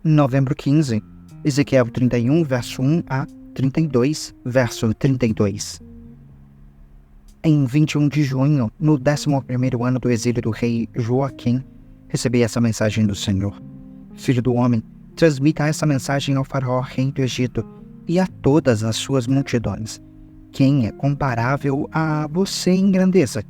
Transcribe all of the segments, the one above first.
Novembro 15, Ezequiel 31, verso 1 a 32, verso 32. Em 21 de junho, no 11º ano do exílio do rei Joaquim, recebi essa mensagem do Senhor. Filho do homem, transmita essa mensagem ao faraó rei do Egito e a todas as suas multidões. Quem é comparável a você em grandeza?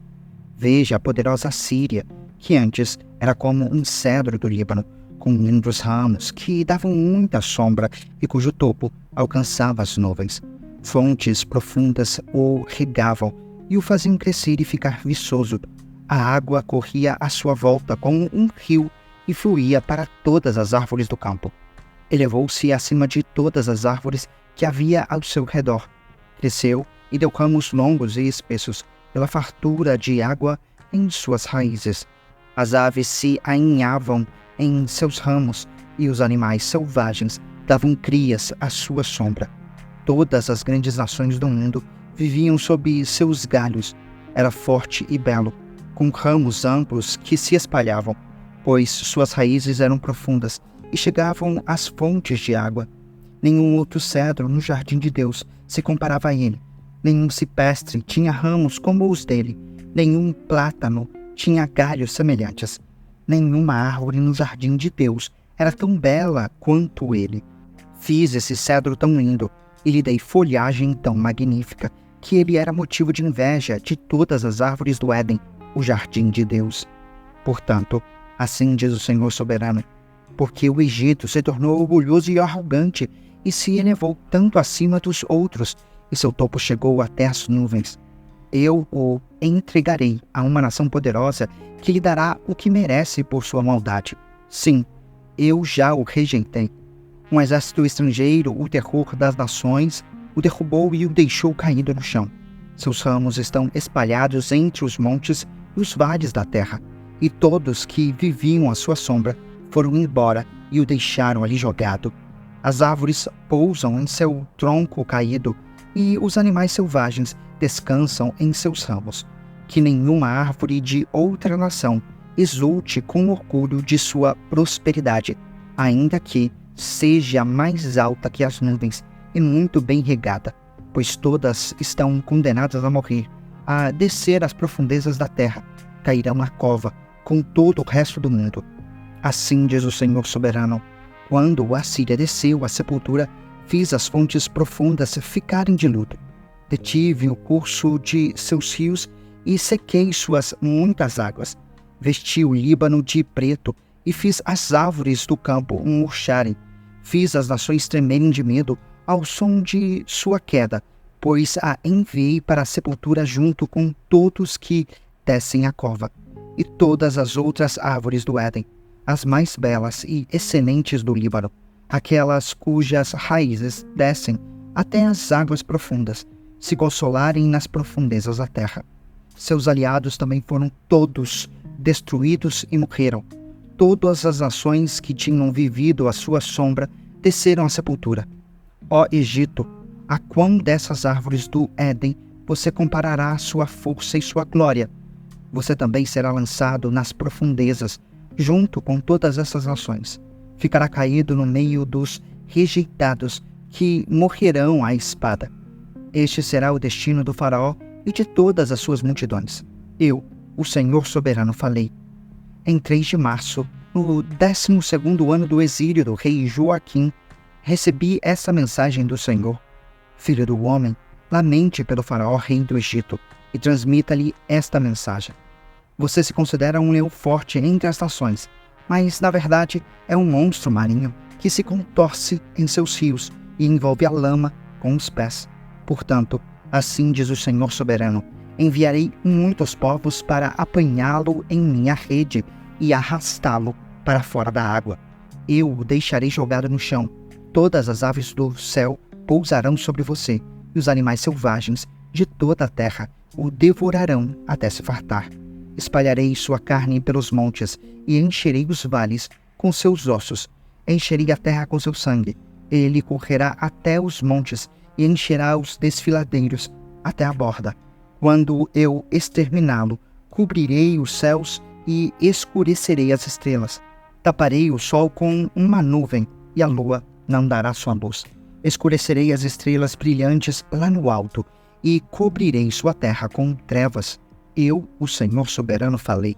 Veja a poderosa Síria, que antes era como um cedro do Líbano, com lindos ramos que davam muita sombra e cujo topo alcançava as nuvens. Fontes profundas o regavam e o faziam crescer e ficar viçoso. A água corria à sua volta como um rio e fluía para todas as árvores do campo. Elevou-se acima de todas as árvores que havia ao seu redor. Cresceu e deu ramos longos e espessos pela fartura de água em suas raízes. As aves se aninhavam em seus ramos, e os animais selvagens davam crias à sua sombra. Todas as grandes nações do mundo viviam sob seus galhos. Era forte e belo, com ramos amplos que se espalhavam, pois suas raízes eram profundas e chegavam às fontes de água. Nenhum outro cedro no jardim de Deus se comparava a ele. Nenhum cipestre tinha ramos como os dele. Nenhum plátano tinha galhos semelhantes. Nenhuma árvore no jardim de Deus era tão bela quanto ele. Fiz esse cedro tão lindo e lhe dei folhagem tão magnífica que ele era motivo de inveja de todas as árvores do Éden, o jardim de Deus. Portanto, assim diz o Senhor soberano, porque o Egito se tornou orgulhoso e arrogante e se elevou tanto acima dos outros, e seu topo chegou até as nuvens. Eu o entregarei a uma nação poderosa que lhe dará o que merece por sua maldade. Sim, eu já o rejeitei. Um exército estrangeiro, o terror das nações, o derrubou e o deixou caído no chão. Seus ramos estão espalhados entre os montes e os vales da terra, e todos que viviam à sua sombra foram embora e o deixaram ali jogado. As árvores pousam em seu tronco caído, e os animais selvagens descansam em seus ramos. Que nenhuma árvore de outra nação exulte com orgulho de sua prosperidade, ainda que seja mais alta que as nuvens e muito bem regada, pois todas estão condenadas a morrer, a descer às profundezas da terra, cairão na cova com todo o resto do mundo. Assim diz o Senhor soberano, quando a Síria desceu à sepultura, fiz as fontes profundas ficarem de luto. Detive o curso de seus rios e sequei suas muitas águas. Vesti o Líbano de preto e fiz as árvores do campo murcharem. Fiz as nações tremerem de medo ao som de sua queda, pois a enviei para a sepultura junto com todos que descem a cova, e todas as outras árvores do Éden, as mais belas e excelentes do Líbano, aquelas cujas raízes descem até as águas profundas, se consolarem nas profundezas da terra. Seus aliados também foram todos destruídos e morreram. Todas as nações que tinham vivido à sua sombra desceram à sepultura. Ó Egito, a quão dessas árvores do Éden você comparará a sua força e sua glória? Você também será lançado nas profundezas, junto com todas essas nações. Ficará caído no meio dos rejeitados, que morrerão à espada. Este será o destino do faraó e de todas as suas multidões. Eu, o Senhor soberano, falei. Em 3 de março, no 12º ano do exílio do rei Joaquim, recebi essa mensagem do Senhor. Filho do homem, lamente pelo faraó rei do Egito e transmita-lhe esta mensagem. Você se considera um leão forte entre as nações, mas, na verdade, é um monstro marinho que se contorce em seus rios e envolve a lama com os pés. Portanto, assim diz o Senhor soberano, enviarei muitos povos para apanhá-lo em minha rede e arrastá-lo para fora da água. Eu o deixarei jogado no chão. Todas as aves do céu pousarão sobre você, e os animais selvagens de toda a terra o devorarão até se fartar. Espalharei sua carne pelos montes e encherei os vales com seus ossos. Encherei a terra com seu sangue. Ele correrá até os montes e encherá os desfiladeiros até a borda. Quando eu exterminá-lo, cobrirei os céus e escurecerei as estrelas. Taparei o sol com uma nuvem e a lua não dará sua luz. Escurecerei as estrelas brilhantes lá no alto, e cobrirei sua terra com trevas. Eu, o Senhor soberano, falei.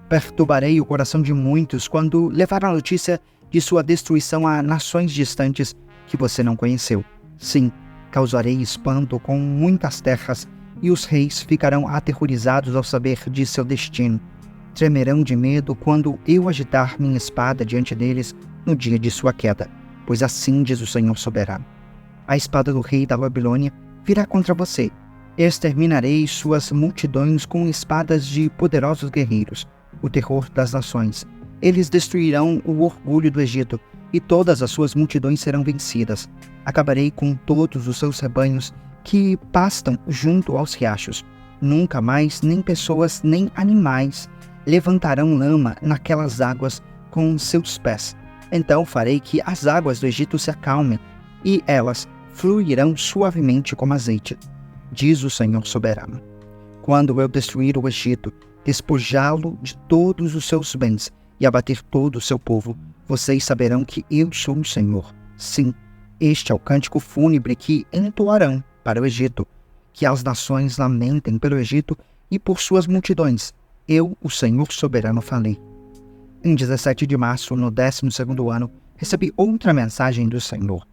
Perturbarei o coração de muitos quando levar a notícia de sua destruição a nações distantes que você não conheceu. Sim, causarei espanto com muitas terras, e os reis ficarão aterrorizados ao saber de seu destino. Tremerão de medo quando eu agitar minha espada diante deles no dia de sua queda, pois assim diz o Senhor soberano. A espada do rei da Babilônia virá contra você. Exterminarei suas multidões com espadas de poderosos guerreiros, o terror das nações. Eles destruirão o orgulho do Egito, e todas as suas multidões serão vencidas. Acabarei com todos os seus rebanhos que pastam junto aos riachos. Nunca mais nem pessoas nem animais levantarão lama naquelas águas com seus pés. Então farei que as águas do Egito se acalmem, e elas fluirão suavemente como azeite, diz o Senhor soberano. Quando eu destruir o Egito, despojá-lo de todos os seus bens e abater todo o seu povo, vocês saberão que eu sou o Senhor. Sim, este é o cântico fúnebre que entoarão para o Egito, que as nações lamentem pelo Egito e por suas multidões. Eu, o Senhor soberano, falei. Em 17 de março, no 12º ano, recebi outra mensagem do Senhor.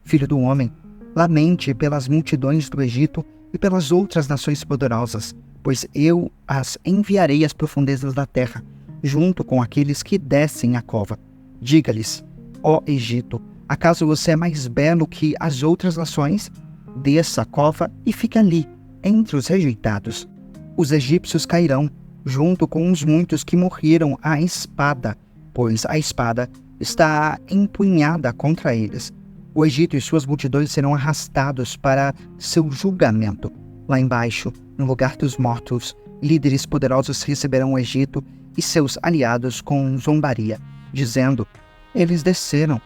Filho do homem, lamente pelas multidões do Egito e pelas outras nações poderosas, pois eu as enviarei às profundezas da terra, junto com aqueles que descem a cova. Diga-lhes, ó Egito, acaso você é mais belo que as outras nações? Desça a cova e fique ali, entre os rejeitados. Os egípcios cairão, junto com os muitos que morreram à espada, pois a espada está empunhada contra eles. O Egito e suas multidões serão arrastados para seu julgamento. Lá embaixo, no lugar dos mortos, líderes poderosos receberão o Egito e seus aliados com zombaria, dizendo, eles desceram,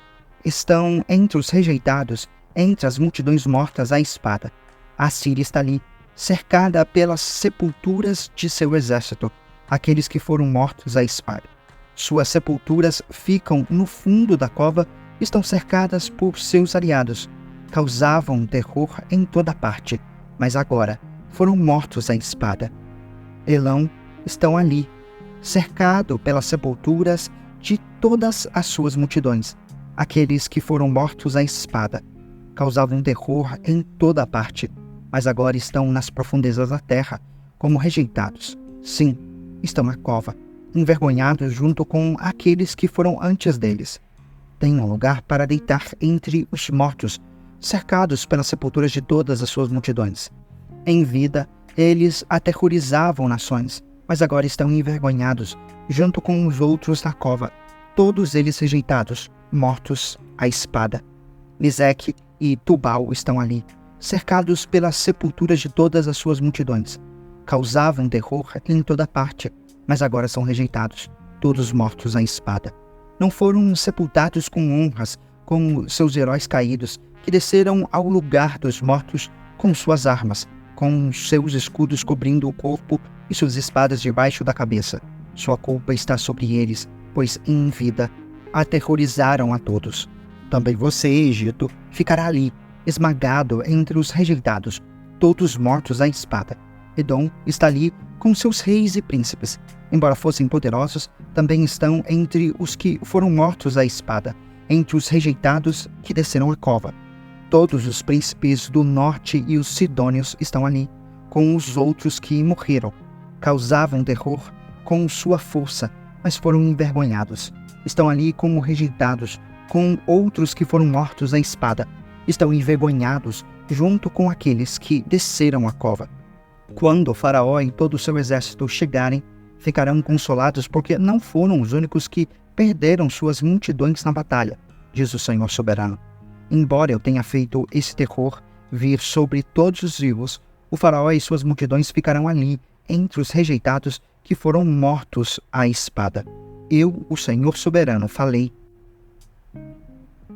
estão entre os rejeitados, entre as multidões mortas à espada. A Síria está ali, cercada pelas sepulturas de seu exército, aqueles que foram mortos à espada. Suas sepulturas ficam no fundo da cova, estão cercadas por seus aliados. Causavam terror em toda parte, mas agora foram mortos à espada. Elão estão ali, cercado pelas sepulturas de todas as suas multidões, aqueles que foram mortos à espada. Causavam terror em toda parte, mas agora estão nas profundezas da terra, como rejeitados. Sim, estão na cova, envergonhados junto com aqueles que foram antes deles. Têm um lugar para deitar entre os mortos, cercados pelas sepulturas de todas as suas multidões. Em vida, eles aterrorizavam nações, mas agora estão envergonhados, junto com os outros na cova, todos eles rejeitados, mortos à espada. Meseque e Tubal estão ali, cercados pelas sepulturas de todas as suas multidões. Causavam terror em toda parte, mas agora são rejeitados, todos mortos à espada. Não foram sepultados com honras, como seus heróis caídos, que desceram ao lugar dos mortos com suas armas, com seus escudos cobrindo o corpo e suas espadas debaixo da cabeça. Sua culpa está sobre eles, pois em vida aterrorizaram a todos. Também você, Egito, ficará ali, esmagado entre os rejeitados, todos mortos à espada. Edom está ali com seus reis e príncipes. Embora fossem poderosos, também estão entre os que foram mortos à espada, entre os rejeitados que desceram a cova. Todos os príncipes do norte e os sidônios estão ali, com os outros que morreram. Causavam terror com sua força, mas foram envergonhados. Estão ali como rejeitados, com outros que foram mortos à espada. Estão envergonhados junto com aqueles que desceram a cova. Quando o faraó e todo o seu exército chegarem, ficarão consolados porque não foram os únicos que perderam suas multidões na batalha, diz o Senhor soberano. Embora eu tenha feito esse terror vir sobre todos os vivos, o faraó e suas multidões ficarão ali, entre os rejeitados que foram mortos à espada. Eu, o Senhor soberano, falei.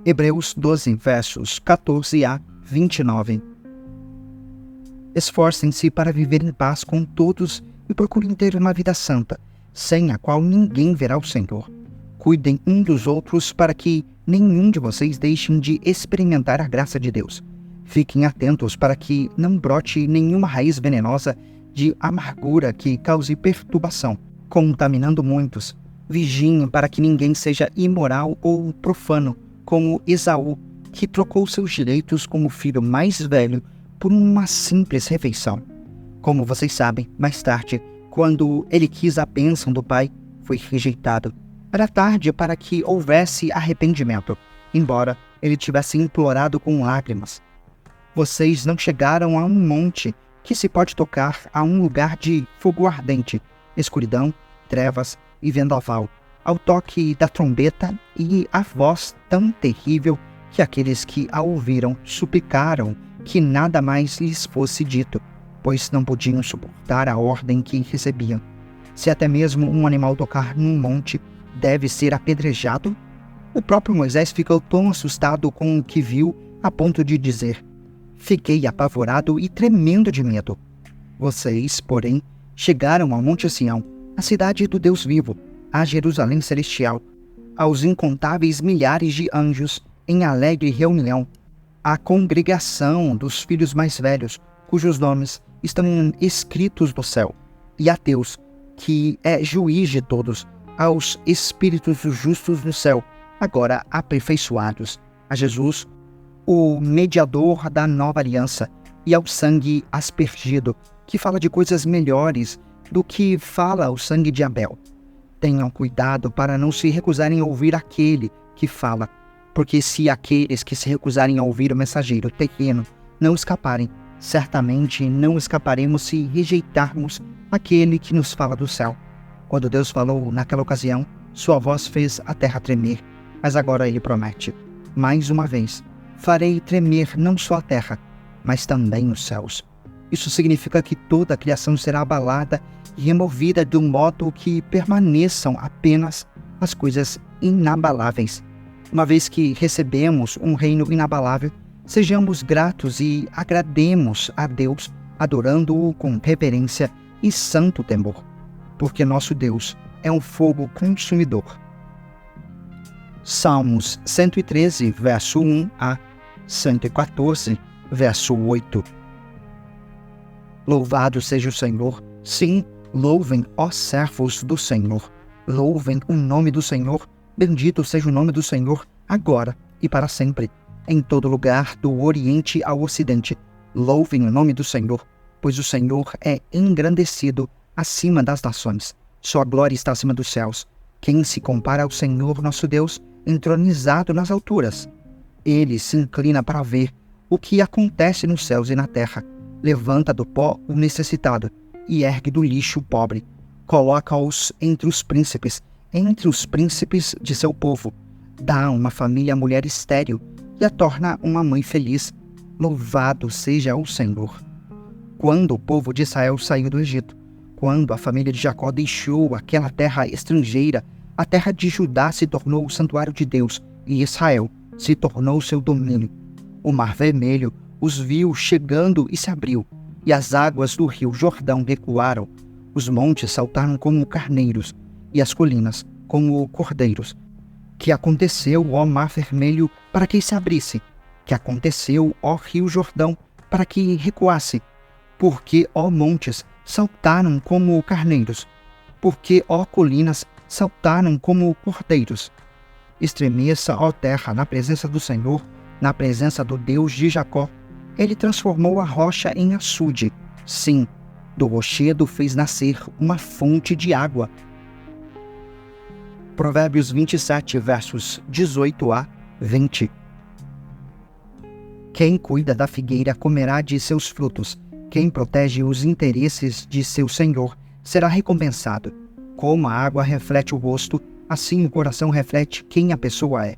Hebreus 12, versos 14 a 29. Esforcem-se para viver em paz com todos e procurem ter uma vida santa, sem a qual ninguém verá o Senhor. Cuidem um dos outros para que nenhum de vocês deixem de experimentar a graça de Deus. Fiquem atentos para que não brote nenhuma raiz venenosa de amargura que cause perturbação, contaminando muitos. Vigiem para que ninguém seja imoral ou profano, como Esaú, que trocou seus direitos como filho mais velho por uma simples refeição. Como vocês sabem, mais tarde, quando ele quis a bênção do pai, foi rejeitado. Era tarde para que houvesse arrependimento, embora ele tivesse implorado com lágrimas. Vocês não chegaram a um monte que se pode tocar, a um lugar de fogo ardente, escuridão, trevas e vendaval, ao toque da trombeta e a voz tão terrível que aqueles que a ouviram suplicaram que nada mais lhes fosse dito, pois não podiam suportar a ordem que recebiam. Se até mesmo um animal tocar num monte, deve ser apedrejado? O próprio Moisés ficou tão assustado com o que viu, a ponto de dizer: fiquei apavorado e tremendo de medo. Vocês, porém, chegaram ao Monte Sião, a cidade do Deus vivo, a Jerusalém celestial, aos incontáveis milhares de anjos em alegre reunião, à congregação dos filhos mais velhos, cujos nomes estão escritos no céu, e a Deus, que é juiz de todos, aos espíritos justos no céu, agora aperfeiçoados, a Jesus, o mediador da nova aliança, e ao sangue aspergido, que fala de coisas melhores do que fala o sangue de Abel. Tenham cuidado para não se recusarem a ouvir aquele que fala, porque se aqueles que se recusarem a ouvir o mensageiro terreno não escaparem, certamente não escaparemos se rejeitarmos aquele que nos fala do céu. Quando Deus falou naquela ocasião, sua voz fez a terra tremer, mas agora ele promete: mais uma vez, farei tremer não só a terra, mas também os céus. Isso significa que toda a criação será abalada e removida de um modo que permaneçam apenas as coisas inabaláveis. Uma vez que recebemos um reino inabalável, sejamos gratos e agrademos a Deus, adorando-o com reverência e santo temor, porque nosso Deus é um fogo consumidor. Salmos 113, verso 1 a 114, verso 8. Louvado seja o Senhor, sim, louvem, ó servos do Senhor. Louvem o nome do Senhor, bendito seja o nome do Senhor, agora e para sempre. Em todo lugar, do Oriente ao Ocidente, louvem o nome do Senhor, pois o Senhor é engrandecido acima das nações. Sua glória está acima dos céus. Quem se compara ao Senhor nosso Deus, entronizado nas alturas? Ele se inclina para ver o que acontece nos céus e na terra. Levanta do pó o necessitado e ergue do lixo o pobre. Coloca-os entre os príncipes de seu povo. Dá uma família à mulher estéril e a torna uma mãe feliz. Louvado seja o Senhor. Quando o povo de Israel saiu do Egito, quando a família de Jacó deixou aquela terra estrangeira, a terra de Judá se tornou o santuário de Deus e Israel se tornou seu domínio. O Mar Vermelho os viu chegando e se abriu, e as águas do rio Jordão recuaram. Os montes saltaram como carneiros, e as colinas como cordeiros. Que aconteceu, ó Mar Vermelho, para que se abrisse? Que aconteceu, ó Rio Jordão, para que recuasse? Porque, ó montes, saltaram como carneiros? Porque, ó colinas, saltaram como cordeiros? Estremeça, ó terra, na presença do Senhor, na presença do Deus de Jacó. Ele transformou a rocha em açude. Sim, do rochedo fez nascer uma fonte de água. Provérbios 27, versos 18 a 20. Quem cuida da figueira comerá de seus frutos. Quem protege os interesses de seu senhor será recompensado. Como a água reflete o rosto, assim o coração reflete quem a pessoa é.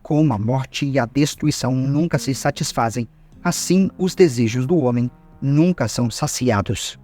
Como a morte e a destruição nunca se satisfazem, assim os desejos do homem nunca são saciados.